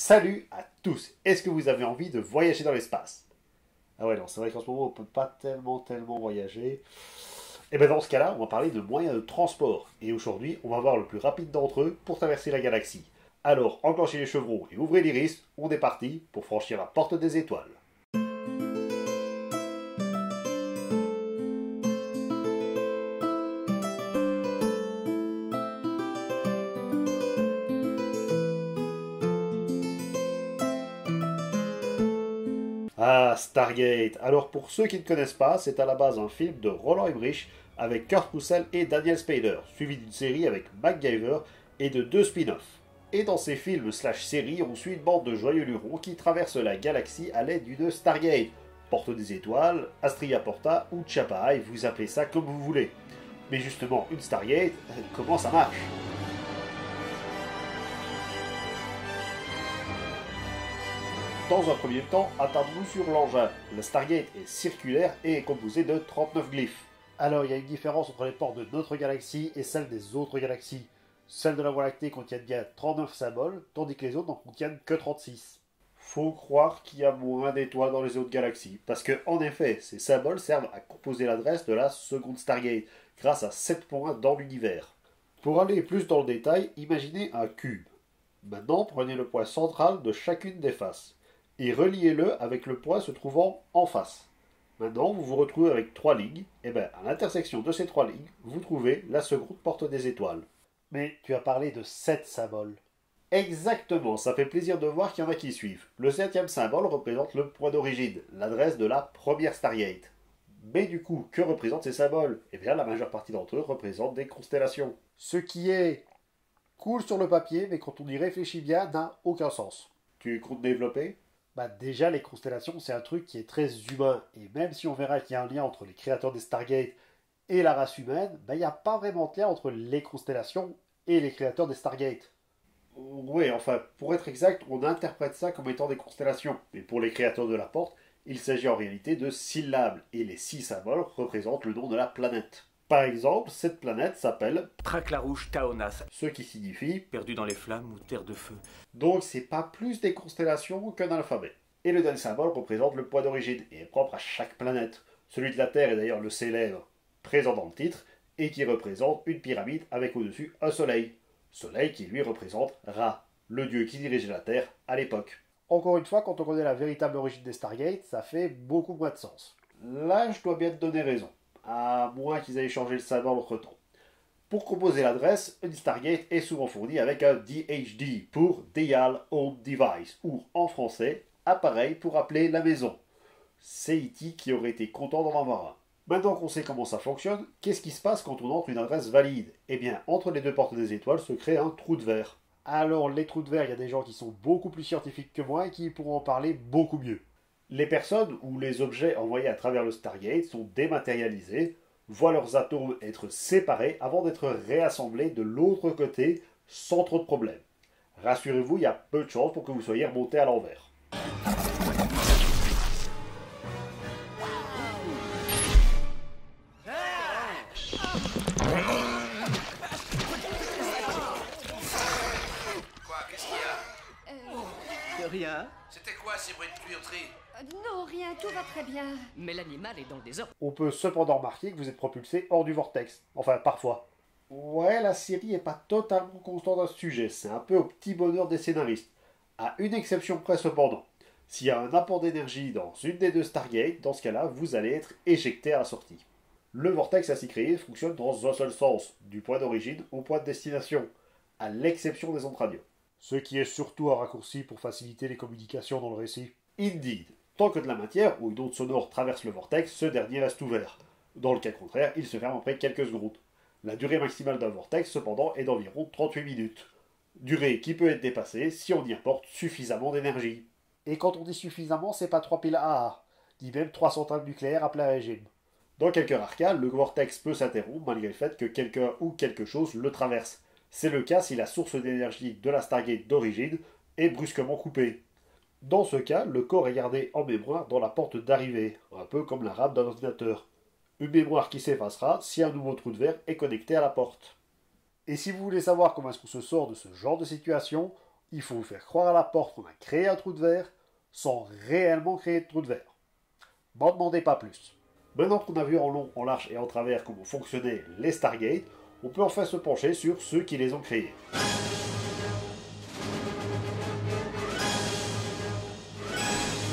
Salut à tous. Est-ce que vous avez envie de voyager dans l'espace? Ah ouais, non, c'est vrai qu'en ce moment, on peut pas tellement voyager. Et bien dans ce cas-là, on va parler de moyens de transport. Et aujourd'hui, on va voir le plus rapide d'entre eux pour traverser la galaxie. Alors, enclenchez les chevrons et ouvrez l'iris, on est parti pour franchir la porte des étoiles. Ah, Stargate. Alors pour ceux qui ne connaissent pas, c'est à la base un film de Roland Emmerich avec Kurt Russell et Daniel Spader, suivi d'une série avec MacGyver et de deux spin-offs. Et dans ces films slash séries, on suit une bande de joyeux lurons qui traversent la galaxie à l'aide d'une Stargate. Porte des étoiles, Astria Porta ou Chapai, vous appelez ça comme vous voulez. Mais justement, une Stargate, comment ça marche? Dans un premier temps, attardons-nous sur l'engin. La Stargate est circulaire et est composée de 39 glyphes. Alors, il y a une différence entre les portes de notre galaxie et celles des autres galaxies. Celles de la Voie lactée contiennent bien 39 symboles, tandis que les autres n'en contiennent que 36. Faut croire qu'il y a moins d'étoiles dans les autres galaxies, parce que, en effet, ces symboles servent à composer l'adresse de la seconde Stargate, grâce à 7 points dans l'univers. Pour aller plus dans le détail, imaginez un cube. Maintenant, prenez le point central de chacune des faces et reliez-le avec le point se trouvant en face. Maintenant, vous vous retrouvez avec trois lignes, et bien à l'intersection de ces trois lignes, vous trouvez la seconde porte des étoiles. Mais tu as parlé de 7 symboles. Exactement, ça fait plaisir de voir qu'il y en a qui suivent. Le septième symbole représente le point d'origine, l'adresse de la première Stargate. Mais du coup, que représentent ces symboles? Eh bien, la majeure partie d'entre eux représentent des constellations. Ce qui est cool sur le papier, mais quand on y réfléchit bien, n'a aucun sens. Tu comptes développer? Bah déjà, les constellations, c'est un truc qui est très humain. Et même si on verra qu'il y a un lien entre les créateurs des Stargate et la race humaine, bah il n'y a pas vraiment de lien entre les constellations et les créateurs des Stargate. Oui, enfin, pour être exact, on interprète ça comme étant des constellations. Mais pour les créateurs de la porte, il s'agit en réalité de syllabes. Et les 6 symboles représentent le nom de la planète. Par exemple, cette planète s'appelle Traclarouche Taonas, ce qui signifie perdu dans les flammes ou terre de feu. donc c'est pas plus des constellations qu'un alphabet. Et le dernier symbole représente le point d'origine et est propre à chaque planète. Celui de la Terre est d'ailleurs le célèbre, présent dans le titre, et qui représente une pyramide avec au-dessus un soleil. Soleil qui lui représente Ra, le dieu qui dirigeait la Terre à l'époque. Encore une fois, quand on connaît la véritable origine des Stargate, ça fait beaucoup moins de sens. Là, je dois bien te donner raison, à moins qu'ils aient changé le symbole entre temps. Pour composer l'adresse, une Stargate est souvent fournie avec un DHD pour Dial Home Device, ou en français, appareil pour appeler la maison. C'est E.T. qui aurait été content d'en avoir un. Maintenant qu'on sait comment ça fonctionne, qu'est-ce qui se passe quand on entre une adresse valide? Eh bien, entre les deux portes des étoiles se crée un trou de verre. Alors, les trous de verre, il y a des gens qui sont beaucoup plus scientifiques que moi et qui pourront en parler beaucoup mieux. Les personnes ou les objets envoyés à travers le Stargate sont dématérialisés, voient leurs atomes être séparés avant d'être réassemblés de l'autre côté sans trop de problèmes. Rassurez-vous, il y a peu de chances pour que vous soyez remonté à l'envers. Quoi? Qu'est-ce qu'il y a? Rien. C'était quoi ces bruits de tuyauterie? Non, rien, tout va très bien. Mais l'animal est dans le désordre. On peut cependant remarquer que vous êtes propulsé hors du vortex. Enfin, parfois. Ouais, la série est pas totalement constante à ce sujet. C'est un peu au petit bonheur des scénaristes. À une exception près cependant. S'il y a un apport d'énergie dans une des deux Stargate, dans ce cas-là, vous allez être éjecté à la sortie. Le vortex ainsi créé fonctionne dans un seul sens, du point d'origine au point de destination, à l'exception des ondes radio. Ce qui est surtout un raccourci pour faciliter les communications dans le récit. Indeed. Tant que de la matière ou une onde sonore traverse le vortex, ce dernier reste ouvert. Dans le cas contraire, il se ferme après quelques secondes. La durée maximale d'un vortex, cependant, est d'environ 38 minutes. Durée qui peut être dépassée si on y apporte suffisamment d'énergie. Et quand on dit suffisamment, c'est pas 3 piles AA, ni même 3 centrales nucléaires à plein régime. Dans quelques rares cas, le vortex peut s'interrompre malgré le fait que quelqu'un ou quelque chose le traverse. C'est le cas si la source d'énergie de la Stargate d'origine est brusquement coupée. Dans ce cas, le corps est gardé en mémoire dans la porte d'arrivée, un peu comme la RAM d'un ordinateur. Une mémoire qui s'effacera si un nouveau trou de verre est connecté à la porte. Et si vous voulez savoir comment est-ce qu'on se sort de ce genre de situation, Il faut faire croire à la porte qu'on a créé un trou de verre sans réellement créer de trou de verre. M'en demandez pas plus. Maintenant qu'on a vu en long, en large et en travers comment fonctionnaient les Stargate, on peut enfin se pencher sur ceux qui les ont créés.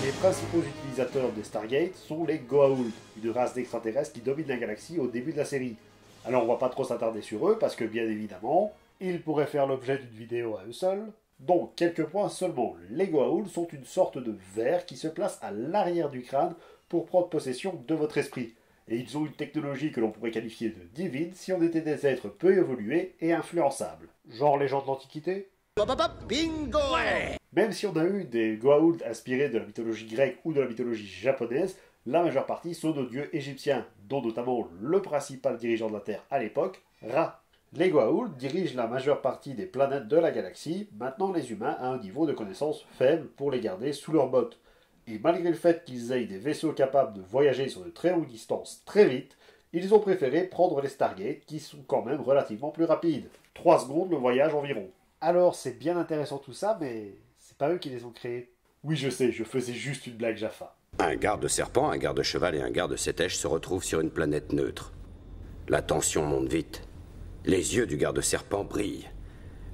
Les principaux utilisateurs des Stargate sont les Goa'uld, une race d'extraterrestres qui domine la galaxie au début de la série. Alors on va pas trop s'attarder sur eux parce que bien évidemment, ils pourraient faire l'objet d'une vidéo à eux seuls. Donc quelques points seulement. Les Goa'uld sont une sorte de verre qui se place à l'arrière du crâne pour prendre possession de votre esprit. Et ils ont une technologie que l'on pourrait qualifier de divine si on était des êtres peu évolués et influençables. Genre les gens de l'Antiquité ? Bingo! Même si on a eu des Goa'uld inspirés de la mythologie grecque ou de la mythologie japonaise, la majeure partie sont de dieux égyptiens, dont notamment le principal dirigeant de la Terre à l'époque, Ra. Les Goa'uld dirigent la majeure partie des planètes de la galaxie, maintenant les humains à un niveau de connaissance faible pour les garder sous leur botte. Et malgré le fait qu'ils aient des vaisseaux capables de voyager sur de très longues distances très vite, ils ont préféré prendre les Stargate qui sont quand même relativement plus rapides. 3 secondes le voyage environ. Alors c'est bien intéressant tout ça, mais c'est pas eux qui les ont créés. Oui je sais, je faisais juste une blague Jaffa. Un garde-serpent, un garde-cheval et un garde-sétèche se retrouvent sur une planète neutre. La tension monte vite. Les yeux du garde-serpent brillent.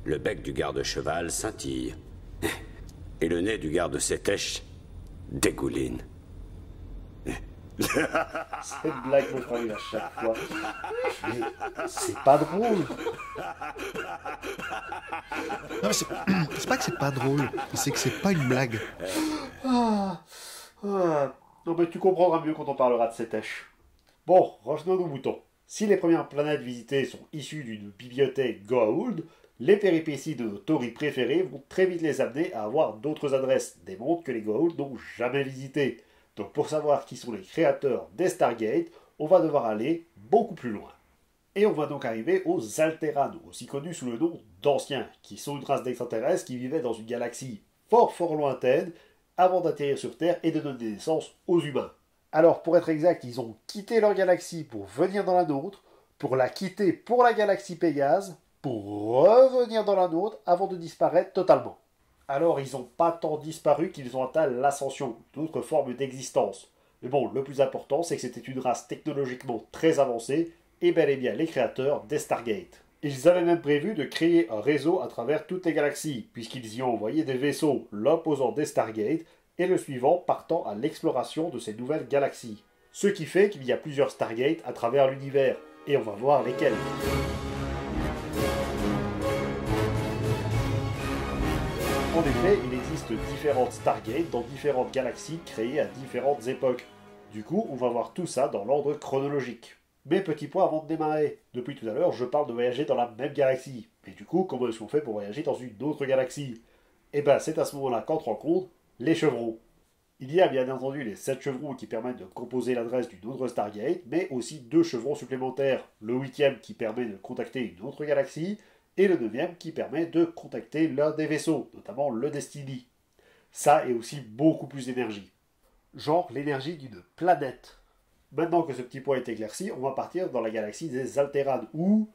Le bec du garde-cheval scintille. Et le nez du garde-sétèche dégouline. Cette blague me fait rire à chaque fois. Mais c'est pas drôle. Non, mais c'est pas que c'est pas drôle, c'est que c'est pas une blague. Non mais tu comprendras mieux quand on parlera de Sétèche. Bon, revenons aux moutons. Si les premières planètes visitées sont issues d'une bibliothèque Goa'uld, les péripéties de nos tauris préférés vont très vite les amener à avoir d'autres adresses, des mondes que les Goa'uld n'ont jamais visités. Donc pour savoir qui sont les créateurs des Stargate, on va devoir aller beaucoup plus loin. Et on va donc arriver aux Alterans, aussi connus sous le nom d'Anciens, qui sont une race d'extraterrestres qui vivaient dans une galaxie fort lointaine, avant d'atterrir sur Terre et de donner naissance aux humains. Alors pour être exact, ils ont quitté leur galaxie pour venir dans la nôtre, pour la quitter pour la galaxie Pégase, pour revenir dans la nôtre avant de disparaître totalement. Alors ils n'ont pas tant disparu qu'ils ont atteint l'ascension, d'autres formes d'existence. Mais bon, le plus important c'est que c'était une race technologiquement très avancée, et bel et bien les créateurs des Stargate. Ils avaient même prévu de créer un réseau à travers toutes les galaxies, puisqu'ils y ont envoyé des vaisseaux, l'un posant des Stargate, et le suivant partant à l'exploration de ces nouvelles galaxies. Ce qui fait qu'il y a plusieurs Stargate à travers l'univers, et on va voir lesquels. En effet, il existe différentes Stargate dans différentes galaxies créées à différentes époques. Du coup, on va voir tout ça dans l'ordre chronologique. Mais petit point avant de démarrer. Depuis tout à l'heure, je parle de voyager dans la même galaxie. Mais du coup, comment est-ce qu'on fait pour voyager dans une autre galaxie? Eh ben, c'est à ce moment-là qu'entrent en compte les chevrons. Il y a bien entendu les 7 chevrons qui permettent de composer l'adresse d'une autre Stargate, mais aussi 2 chevrons supplémentaires. Le 8e qui permet de contacter une autre galaxie, et le 9e qui permet de contacter l'un des vaisseaux, notamment le Destiny. Ça est aussi beaucoup plus d'énergie. Genre l'énergie d'une planète. Maintenant que ce petit point est éclairci, on va partir dans la galaxie des Alterans, où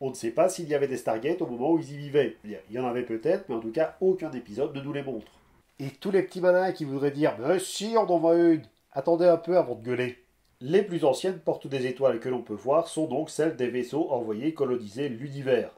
on ne sait pas s'il y avait des Stargate au moment où ils y vivaient. Il y en avait peut-être, mais en tout cas, aucun épisode ne nous les montre. Et tous les petits malins qui voudraient dire « Mais si, on en voit une !» Attendez un peu avant de gueuler. Les plus anciennes portes des étoiles que l'on peut voir sont donc celles des vaisseaux envoyés coloniser l'univers.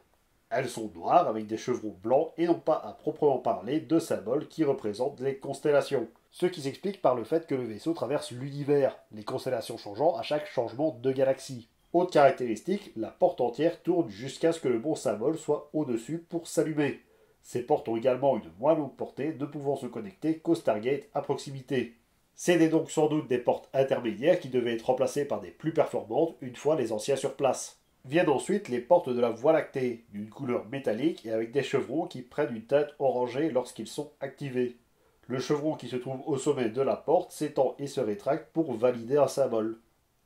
Elles sont noires avec des chevrons blancs et n'ont pas à proprement parler de symboles qui représentent les constellations. Ce qui s'explique par le fait que le vaisseau traverse l'univers, les constellations changeant à chaque changement de galaxie. Autre caractéristique, la porte entière tourne jusqu'à ce que le bon symbole soit au-dessus pour s'allumer. Ces portes ont également une moins longue portée, ne pouvant se connecter qu'au Stargate à proximité. C'étaient donc sans doute des portes intermédiaires qui devaient être remplacées par des plus performantes une fois les anciens sur place. Viennent ensuite les portes de la Voie lactée, d'une couleur métallique et avec des chevrons qui prennent une teinte orangée lorsqu'ils sont activés. Le chevron qui se trouve au sommet de la porte s'étend et se rétracte pour valider un symbole.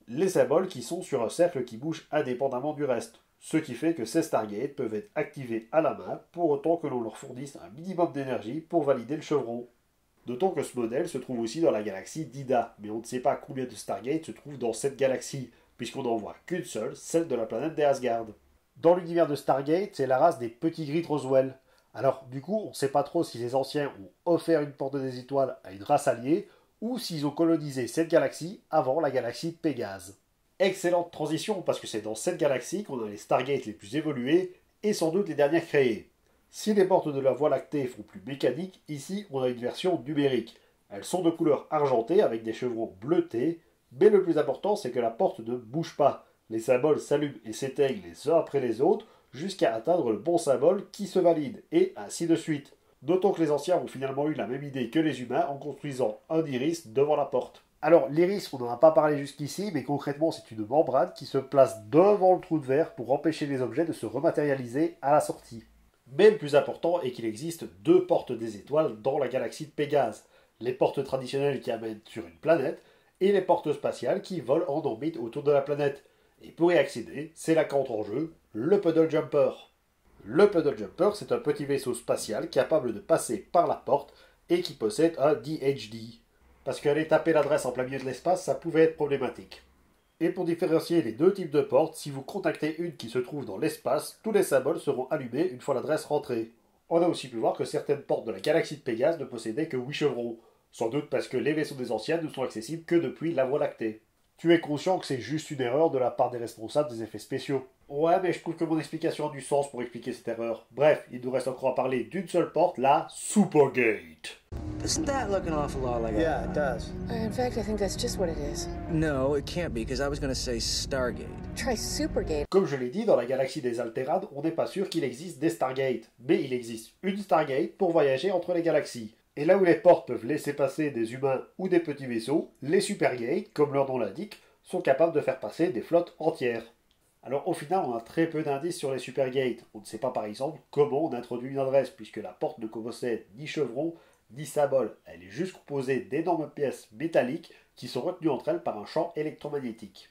Les symboles qui sont sur un cercle qui bouge indépendamment du reste, ce qui fait que ces Stargate peuvent être activés à la main pour autant que l'on leur fournisse un minimum d'énergie pour valider le chevron. Notons que ce modèle se trouve aussi dans la galaxie d'Ida, mais on ne sait pas combien de Stargate se trouvent dans cette galaxie, puisqu'on n'en voit qu'une seule, celle de la planète des Asgard. Dans l'univers de Stargate, c'est la race des petits gris de Roswell, Alors du coup, on ne sait pas trop si les anciens ont offert une porte des étoiles à une race alliée, ou s'ils ont colonisé cette galaxie avant la galaxie Pégase. Excellente transition, parce que c'est dans cette galaxie qu'on a les Stargates les plus évolués, et sans doute les dernières créées. Si les portes de la Voie lactée font plus mécanique, ici on a une version numérique. Elles sont de couleur argentée avec des chevrons bleutés, mais le plus important c'est que la porte ne bouge pas. Les symboles s'allument et s'éteignent les uns après les autres jusqu'à atteindre le bon symbole qui se valide, et ainsi de suite. Notons que les anciens ont finalement eu la même idée que les humains en construisant un iris devant la porte. Alors l'iris, on n'en a pas parlé jusqu'ici, mais concrètement c'est une membrane qui se place devant le trou de verre pour empêcher les objets de se rematérialiser à la sortie. Mais le plus important est qu'il existe deux portes des étoiles dans la galaxie de Pégase. Les portes traditionnelles qui amènent sur une planète, et les portes spatiales qui volent en orbite autour de la planète. Et pour y accéder, c'est là qu'entre en jeu le Puddle Jumper. Le Puddle Jumper, c'est un petit vaisseau spatial capable de passer par la porte et qui possède un DHD. Parce qu'aller taper l'adresse en plein milieu de l'espace, ça pouvait être problématique. Et pour différencier les deux types de portes, si vous contactez une qui se trouve dans l'espace, tous les symboles seront allumés une fois l'adresse rentrée. On a aussi pu voir que certaines portes de la galaxie de Pégase ne possédaient que 8 chevrons, sans doute parce que les vaisseaux des anciens ne sont accessibles que depuis la Voie lactée. Tu es conscient que c'est juste une erreur de la part des responsables des effets spéciaux. Ouais, mais je trouve que mon explication a du sens pour expliquer cette erreur. Bref, il nous reste encore à parler d'une seule porte, la Supergate. Doesn't that look an awful lot like Yeah, it does. In fact, I think that's just what it is. No, it can't be, because I was going to say Stargate. Try Supergate. Comme je l'ai dit, dans la galaxie des Alterades, on n'est pas sûr qu'il existe des Stargates. Mais il existe une Stargate pour voyager entre les galaxies. Et là où les portes peuvent laisser passer des humains ou des petits vaisseaux, les Supergates, comme leur nom l'indique, sont capables de faire passer des flottes entières. Alors au final, on a très peu d'indices sur les Supergates. On ne sait pas par exemple comment on introduit une adresse, puisque la porte ne possède ni chevron, ni symbole. Elle est juste composée d'énormes pièces métalliques qui sont retenues entre elles par un champ électromagnétique.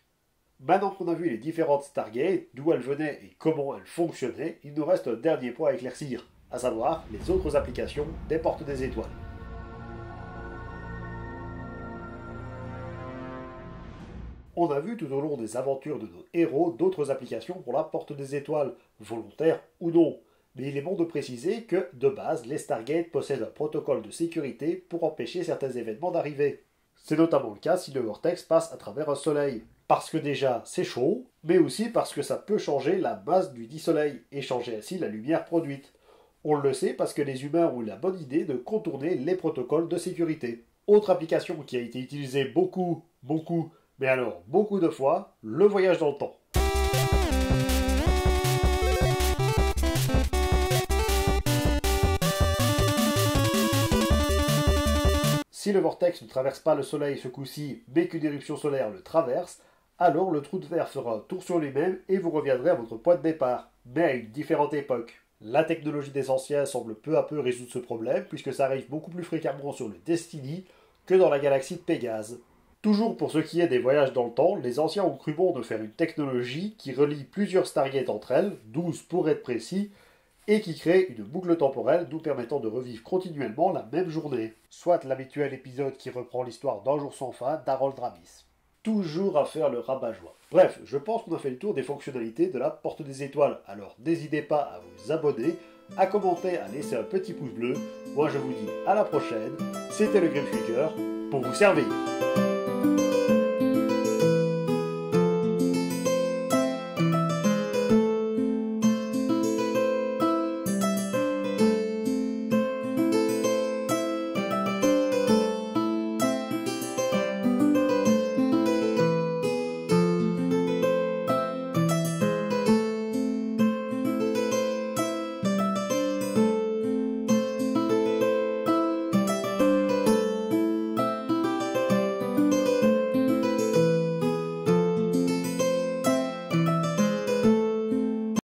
Maintenant qu'on a vu les différentes Stargates, d'où elles venaient et comment elles fonctionnaient, il nous reste un dernier point à éclaircir, à savoir les autres applications des portes des étoiles. On a vu tout au long des aventures de nos héros d'autres applications pour la porte des étoiles, volontaires ou non. Mais il est bon de préciser que, de base, les Stargates possèdent un protocole de sécurité pour empêcher certains événements d'arriver. C'est notamment le cas si le vortex passe à travers un soleil. Parce que déjà, c'est chaud, mais aussi parce que ça peut changer la masse du dit soleil, et changer ainsi la lumière produite. On le sait parce que les humains ont eu la bonne idée de contourner les protocoles de sécurité. Autre application qui a été utilisée beaucoup de fois, le voyage dans le temps. Si le vortex ne traverse pas le soleil ce coup-ci, mais qu'une éruption solaire le traverse, alors le trou de verre fera un tour sur lui-même et vous reviendrez à votre point de départ, mais à une différente époque. La technologie des anciens semble peu à peu résoudre ce problème, puisque ça arrive beaucoup plus fréquemment sur le Destiny que dans la galaxie de Pégase. Toujours pour ce qui est des voyages dans le temps, les anciens ont cru bon de faire une technologie qui relie plusieurs Stargates entre elles, 12 pour être précis, et qui crée une boucle temporelle nous permettant de revivre continuellement la même journée. Soit l'habituel épisode qui reprend l'histoire d'un jour sans fin d'Harold Ramis. Toujours à faire le rabat-joie. Bref, je pense qu'on a fait le tour des fonctionnalités de la porte des étoiles, alors n'hésitez pas à vous abonner, à commenter, à laisser un petit pouce bleu. Moi je vous dis à la prochaine, c'était le Grim Flicker, pour vous servir.